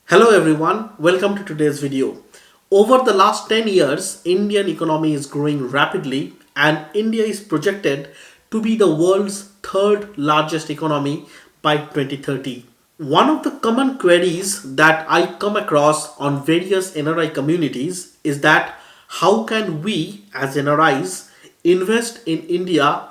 Hello everyone, welcome to today's video. Over the last 10 years, Indian economy is growing rapidly and India is projected to be the world's third largest economy by 2030. One of the common queries that I come across on various NRI communities is that how can we as NRIs invest in India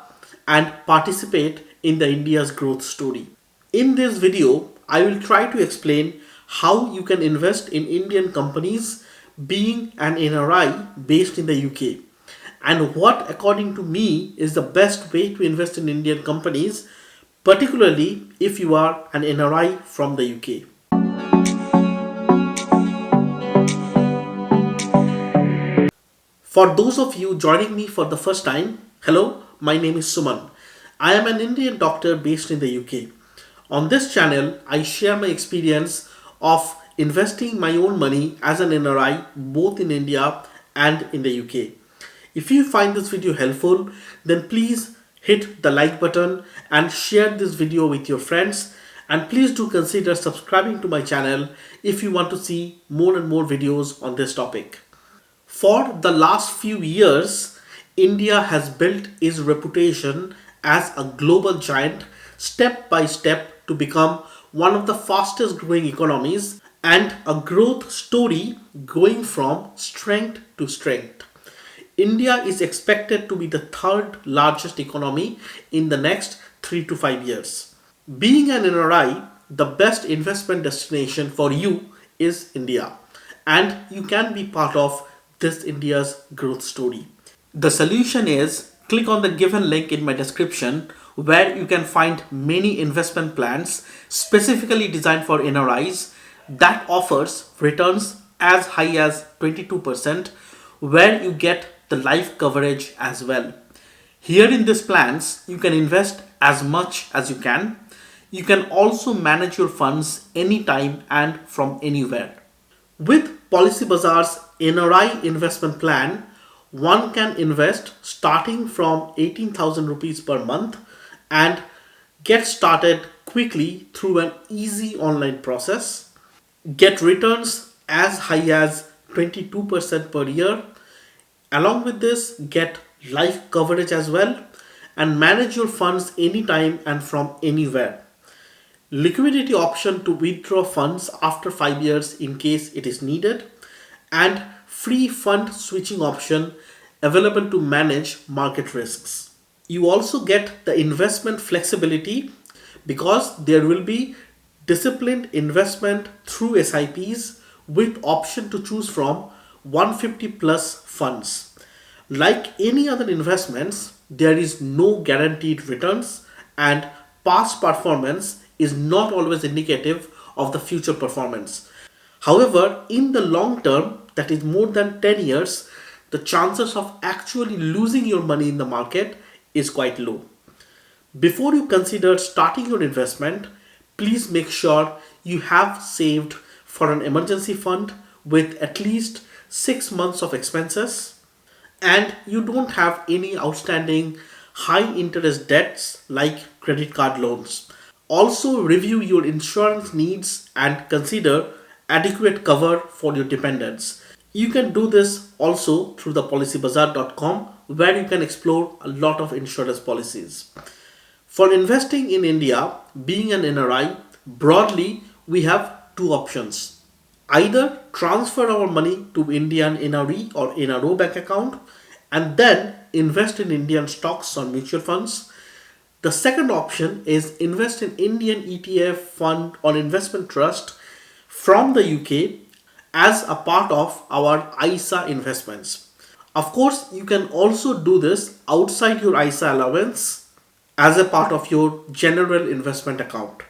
and participate in the India's growth story? In this video, I will try to explain how you can invest in Indian companies being an NRI based in the UK and what according to me is the best way to invest in Indian companies, particularly if you are an NRI from the UK. For those of you joining me for the first time, hello, my name is Suman. I am an Indian doctor based in the UK. On this channel, I share my experience of investing my own money as an NRI both in India and in the UK. If you find this video helpful, then please hit the like button and share this video with your friends, and please do consider subscribing to my channel if you want to see more and more videos on this topic. For the last few years, India has built its reputation as a global giant step by step to become one of the fastest growing economies and a growth story going from strength to strength. India is expected to be the third largest economy in the next 3 to 5 years. Being an NRI, the best investment destination for you is India, and you can be part of this India's growth story. The solution is click on the given link in my description where you can find many investment plans specifically designed for NRIs that offers returns as high as 22% where you get the life coverage as well. Here in these plans, you can invest as much as you can. You can also manage your funds anytime and from anywhere. With Policybazaar's NRI investment plan, one can invest starting from 18,000 rupees per month and get started quickly through an easy online process, get returns as high as 22% per year. Along with this, get life coverage as well and manage your funds anytime and from anywhere. Liquidity option to withdraw funds after 5 years in case it is needed, and free fund switching option available to manage market risks. You also get the investment flexibility because there will be disciplined investment through SIPs with option to choose from 150 plus funds. Like any other investments, there is no guaranteed returns and past performance is not always indicative of the future performance. However, in the long term, that is more than 10 years, the chances of actually losing your money in the market is quite low. Before you consider starting your investment, please make sure you have saved for an emergency fund with at least 6 months of expenses and you don't have any outstanding high interest debts like credit card loans. Also review your insurance needs and consider adequate cover for your dependents. You can do this also through the policybazaar.com where you can explore a lot of insurance policies. For investing in India, being an NRI, broadly we have two options. Either transfer our money to Indian NRE or NRO bank account and then invest in Indian stocks or mutual funds. The second option is invest in Indian ETF fund or investment trust from the UK as a part of our ISA investments. Of course, you can also do this outside your ISA allowance as a part of your general investment account.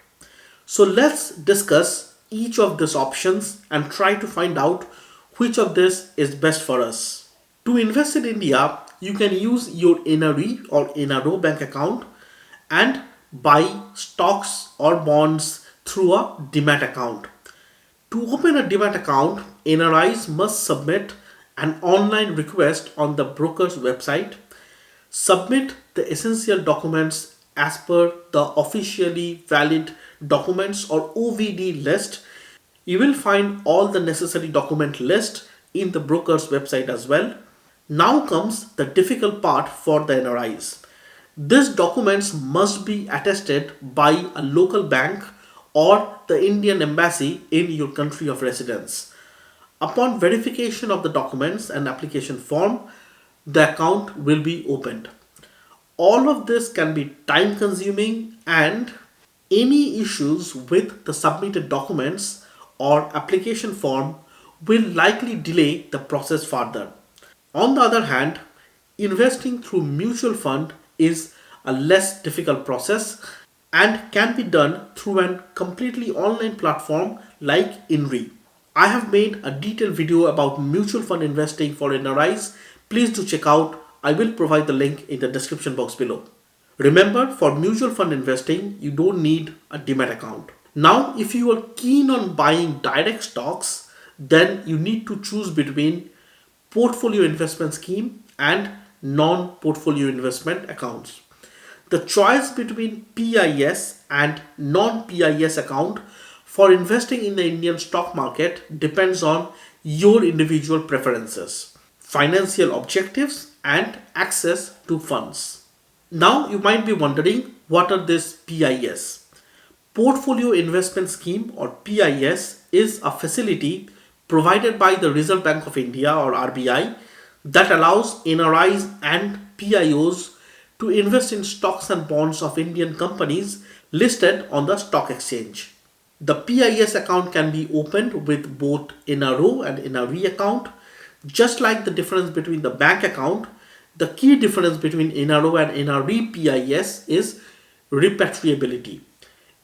So let's discuss each of these options and try to find out which of this is best for us. To invest in India, you can use your NRE or NRO bank account and buy stocks or bonds through a Demat account. To open a Demat account, NRIs must submit an online request on the broker's website, submit the essential documents as per the officially valid documents or OVD list, You will find all the necessary document list in the broker's website as well. Now comes the difficult part for the NRIs. These documents must be attested by a local bank or the Indian embassy in your country of residence. Upon verification of the documents and application form, the account will be opened. All of this can be time consuming, and any issues with the submitted documents or application form will likely delay the process further. On the other hand, investing through mutual fund is a less difficult process and can be done through a completely online platform like NRI. I have made a detailed video about mutual fund investing for NRIs. Please do check out. I will provide the link in the description box below. Remember, for mutual fund investing, you don't need a Demat account. Now, if you are keen on buying direct stocks, then you need to choose between portfolio investment scheme and non-portfolio investment accounts. The choice between PIS and non-PIS account for investing in the Indian stock market depends on your individual preferences, financial objectives, and access to funds. Now you might be wondering, what are these PIS? Portfolio Investment Scheme or PIS is a facility provided by the Reserve Bank of India or RBI that allows NRIs and PIOs to invest in stocks and bonds of Indian companies listed on the stock exchange. The PIS account can be opened with both NRO and NRE account. Just like the difference between the bank account, the key difference between NRO and NRE PIS is repatriability.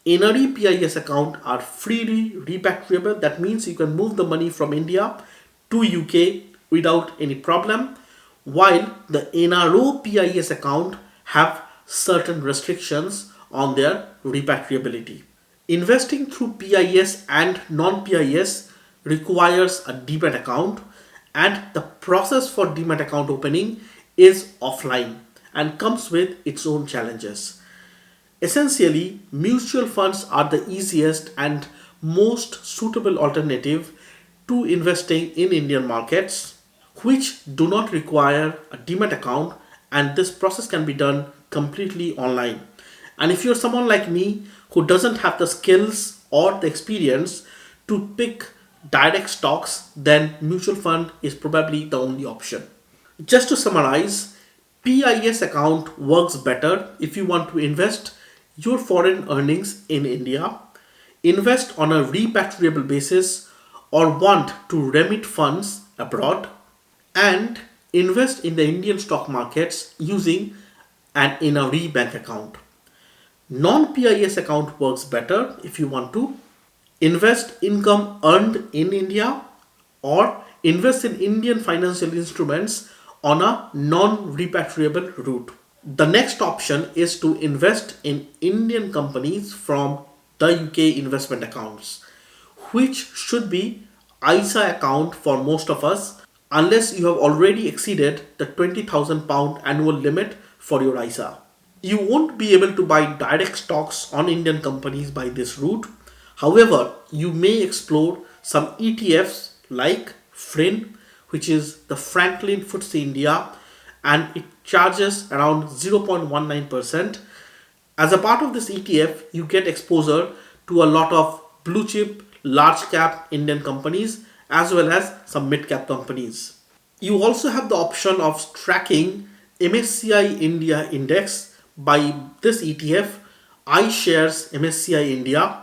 NRE PIS account are freely repatriable. That means you can move the money from India to UK without any problem, while the NRO PIS account have certain restrictions on their repatriability. Investing through PIS and non-PIS requires a Demat account, and the process for Demat account opening is offline and comes with its own challenges. Essentially, mutual funds are the easiest and most suitable alternative to investing in Indian markets, which do not require a Demat account, and this process can be done completely online. And if you're someone like me who doesn't have the skills or the experience to pick direct stocks, then mutual fund is probably the only option. Just to summarize, PIS account works better if you want to invest your foreign earnings in India, invest on a repatriable basis, or want to remit funds abroad, and invest in the Indian stock markets using an NRE bank account. Non-PIS account works better if you want to invest income earned in India or invest in Indian financial instruments on a non-repatriable route. The next option is to invest in Indian companies from the UK investment accounts, which should be ISA account for most of us, unless you have already exceeded the £20,000 annual limit for your ISA. You won't be able to buy direct stocks on Indian companies by this route. However, you may explore some ETFs like FRIN, which is the Franklin FTSE India, and it charges around 0.19%. As a part of this ETF, you get exposure to a lot of blue chip, large cap Indian companies as well as some mid cap companies. You also have the option of tracking MSCI India index by this ETF, iShares MSCI India.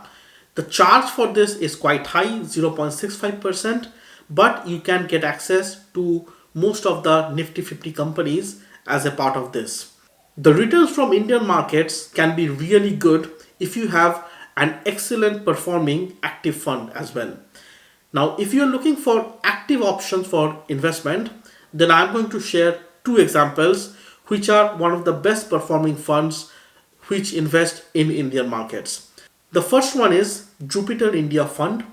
The charge for this is quite high, 0.65%, but you can get access to most of the Nifty 50 companies as a part of this. The returns from Indian markets can be really good if you have an excellent performing active fund as well. Now, if you're looking for active options for investment, then I'm going to share two examples which are one of the best performing funds which invest in Indian markets. The first one is Jupiter India Fund,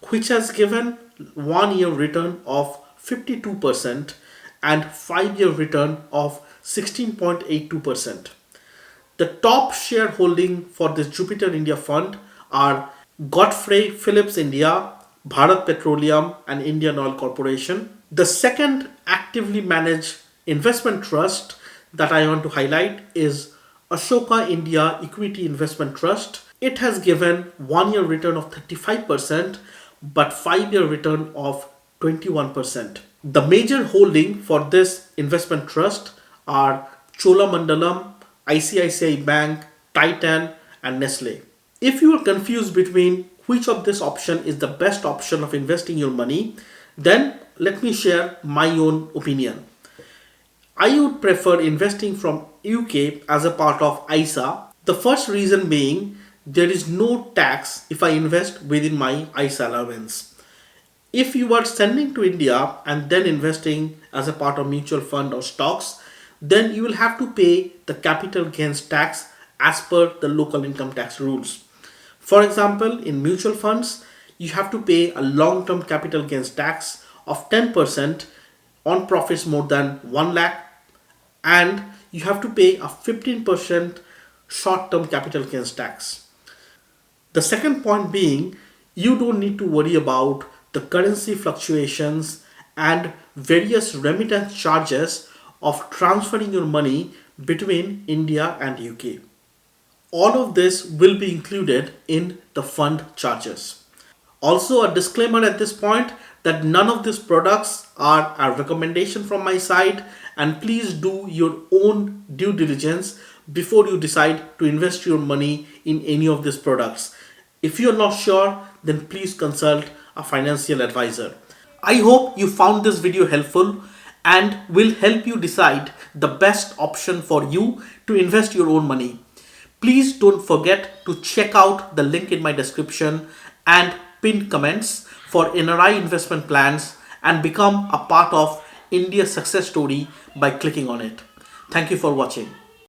which has given 1 year return of 52% and 5-year return of 16.82%. The top shareholding for this Jupiter India Fund are Godfrey Phillips India, Bharat Petroleum, and Indian Oil Corporation. The second actively managed investment trust that I want to highlight is Ashoka India Equity Investment Trust. It has given 1 year return of 35% but 5 year return of 21%. The major holding for this investment trust are Cholamandalam, ICICI Bank, Titan, and Nestle. If you are confused between which of this option is the best option of investing your money, then let me share my own opinion. I would prefer investing from UK as a part of ISA. The first reason being there is no tax if I invest within my ISA allowance. If you are sending to India and then investing as a part of mutual fund or stocks, then you will have to pay the capital gains tax as per the local income tax rules. For example, in mutual funds, you have to pay a long-term capital gains tax of 10% on profits more than 1 lakh, and you have to pay a 15% short-term capital gains tax. The second point being, you don't need to worry about the currency fluctuations and various remittance charges of transferring your money between India and UK. All of this will be included in the fund charges. Also, a disclaimer at this point that none of these products are a recommendation from my side, and please do your own due diligence before you decide to invest your money in any of these products. If you're not sure, then please consult a financial advisor. I hope you found this video helpful and will help you decide the best option for you to invest your own money. Please don't forget to check out the link in my description and pinned comments for NRI investment plans and become a part of India's success story by clicking on it. Thank you for watching.